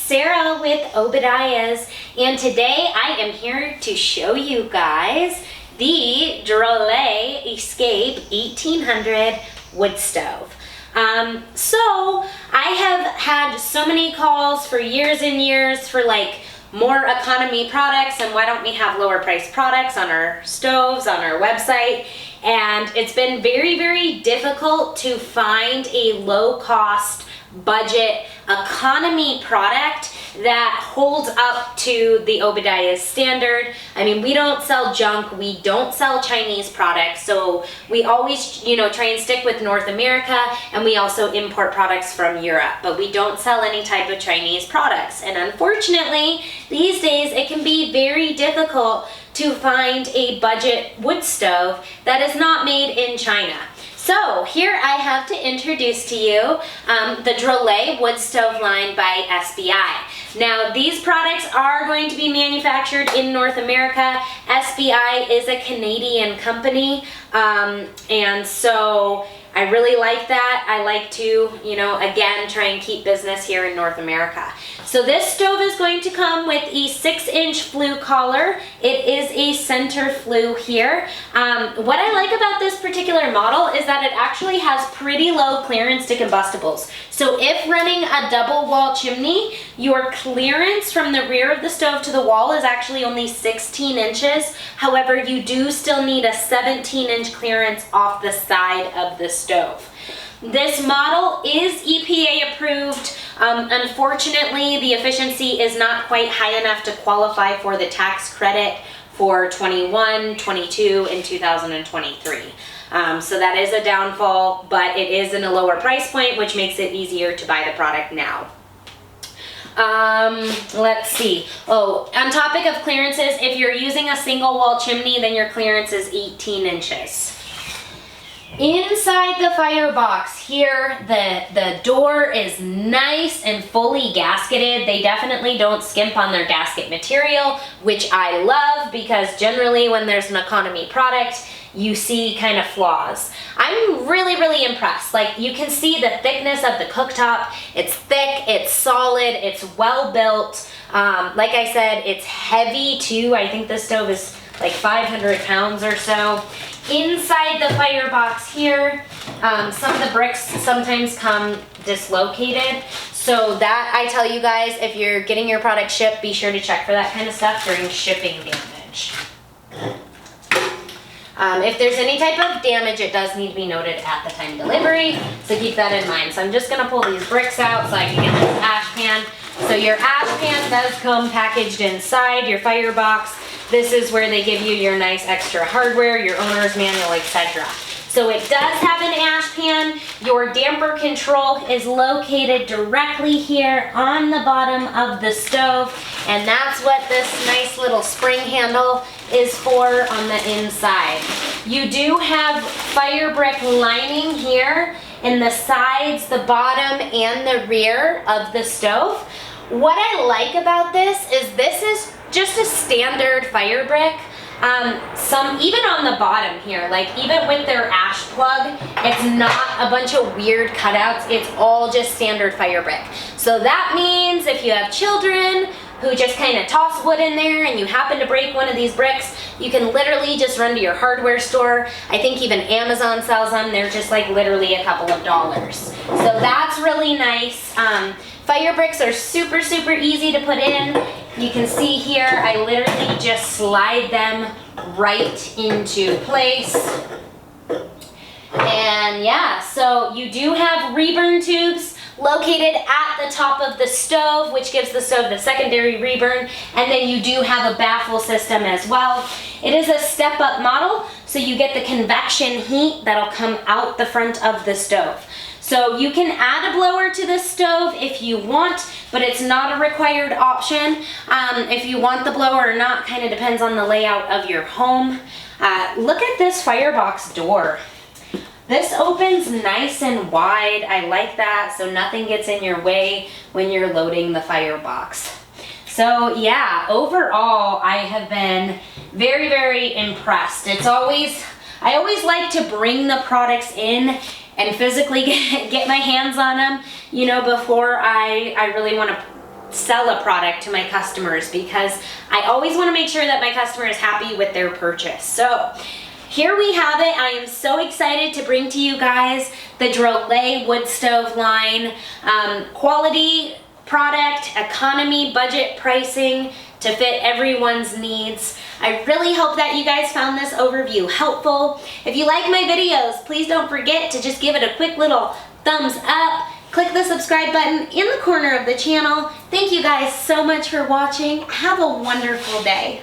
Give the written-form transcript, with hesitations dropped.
Sarah with Obadiah's, and today I am here to show you guys the Drolet Escape 1800 wood stove. So I have had so many calls for years and years for like more economy products and why don't we have lower price products on our stoves, on our website. And it's been very, very difficult to find a low cost budget economy product that holds up to the Obadiah's standard. I mean, we don't sell junk, we don't sell Chinese products, so we always, try and stick with North America, and we also import products from Europe, but we don't sell any type of Chinese products. And unfortunately, these days it can be very difficult to find a budget wood stove that is not made in China. So here I have to introduce to you the Drolet wood stove line by SBI. Now these products are going to be manufactured in North America. SBI is a Canadian company, and so I really like that. I like to, again, try and keep business here in North America. So this stove is going to come with a 6-inch flue collar. It is a center flue here. What I like about this particular model is that it actually has pretty low clearance to combustibles. So if running a double wall chimney, your clearance from the rear of the stove to the wall is actually only 16 inches. However, you do still need a 17-inch clearance off the side of the stove. This model is EPA approved. Unfortunately, the efficiency is not quite high enough to qualify for the tax credit for 21, 22, and 2023. So that is a downfall, but it is in a lower price point, which makes it easier to buy the product now. Let's see. Oh, on topic of clearances, if you're using a single wall chimney, then your clearance is 18 inches. Inside the firebox here, the door is nice and fully gasketed. They definitely don't skimp on their gasket material, which I love because generally when there's an economy product, you see kind of flaws. I'm really, really impressed. Like, you can see the thickness of the cooktop. It's thick, it's solid, it's well built. Like I said, it's heavy too. I think this stove is like 500 pounds or so. Inside the firebox here, some of the bricks sometimes come dislocated. So that, I tell you guys, if you're getting your product shipped, be sure to check for that kind of stuff during shipping damage. If there's any type of damage, it does need to be noted at the time of delivery, so keep that in mind. So I'm just gonna pull these bricks out so I can get this ash pan. So your ash pan does come packaged inside your firebox. This is where they give you your nice extra hardware, your owner's manual, etc. So it does have an ash pan. Your damper control is located directly here on the bottom of the stove, and that's what this nice little spring handle is for on the inside. You do have firebrick lining here in the sides, the bottom, and the rear of the stove. What I like about this is just a standard firebrick. Even on the bottom here, like even with their ash plug, it's not a bunch of weird cutouts. It's all just standard firebrick. So that means if you have children who just kind of toss wood in there and you happen to break one of these bricks, you can literally just run to your hardware store. I think even Amazon sells them. They're just like literally a couple of dollars. So that's really nice. Fire bricks are super, super easy to put in. You can see here, I literally just slide them right into place. And yeah, so you do have reburn tubes located at the top of the stove, which gives the stove the secondary reburn. And then you do have a baffle system as well. It is a step-up model, so you get the convection heat that'll come out the front of the stove. So you can add a blower to this stove if you want, but it's not a required option. If you want the blower or not, kind of depends on the layout of your home. Look at this firebox door. This opens nice and wide. I like that, so nothing gets in your way when you're loading the firebox. So yeah, overall, I have been very, very impressed. I always like to bring the products in and physically get my hands on them, before I really want to sell a product to my customers because I always want to make sure that my customer is happy with their purchase. So here we have it. I am so excited to bring to you guys the Drolet wood stove line. Quality product, economy, budget pricing to fit everyone's needs. I really hope that you guys found this overview helpful. If you like my videos, please don't forget to just give it a quick little thumbs up. Click the subscribe button in the corner of the channel. Thank you guys so much for watching. Have a wonderful day.